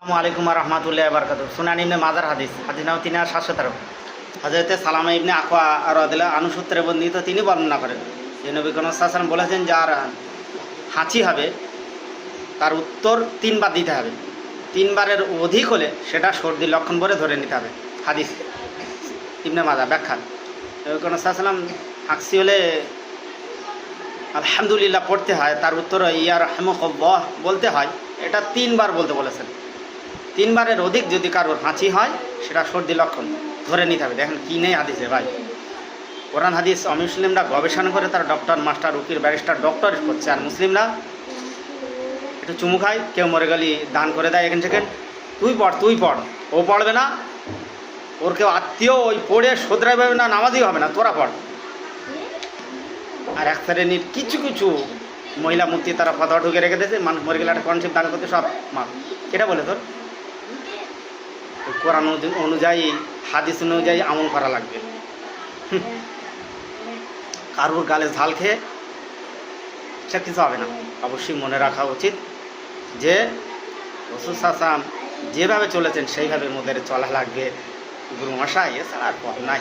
আসসালামু আলাইকুম রহমতুল্লাহ বরকাত। সুনান ইবনে মাজার হাদিস নাম 3717। হযরতে সালামা ইবনে আকওয়া রাদিয়াল্লাহু আনহু সূত্রে বর্ণিত, তিনি বর্ণনা করেন যে নবী করিম সাল্লাল্লাহু আলাইহি ওয়াসাল্লাম বলেছেন, যার হাঁচি হবে তার উত্তর 3 বার দিতে হবে। 3 বারের অধিক হলে সেটা সর্দির লক্ষণ বলে ধরে নিতে হবে। হাদিস ইবনে মাজাহ। ব্যাখ্যা: নবী করিম সাল্লাল্লাহু আলাইহি ওয়াসাল্লাম হাঁচি হলে আলহামদুলিল্লাহ পড়তে হয়, তার উত্তর ইয়া রাহমাকুল্লাহ বলতে হয়। এটা 3 বার বলতে বলেছেন। 3 বারের অধিক যদি কারোর হাঁচি হয় সেটা সর্দি লক্ষণ ধরে নিতে হবে। দেখেন কী নেই হাদিসে ভাই। কোরআন হাদিস অমুসলিমরা গবেষণা করে তারা ডক্টর, মাস্টার, উকিল, ব্যারিস্টার, ডক্টরেট করছে, আর মুসলিমরা একটু চুমু খায়, কেউ মরে গেলে দান করে দেয়। এখান থেকে তুই পড়, ও পড়বে না, ওর কেউ আত্মীয় ওই পড়ে শোধরাই পাবে না, নামাজই হবে না, তোরা পড়। আর এক শ্রেণীর কিছু কিছু মহিলা মূর্তি তারা ফতোয়া ঢুকে রেখে দিয়েছে, মানুষ মরে গেলে একটা কনসেপ্ট দান করতে সব মাপ। এটা বলে তোর কোরআন অনুযায়ী, হাদিস অনুযায়ী আমল করা লাগবে। কারুর গালে ঝাল খেয়ে সে কিছু হবে না। অবশ্যই মনে রাখা উচিত যে রাসূল সাল্লাল্লাহু আলাইহি ওয়াসাল্লাম যেভাবে চলেছেন সেইভাবে মোদের চলা লাগবে। গুরু মশাই, এছাড়া আর পথ নাই।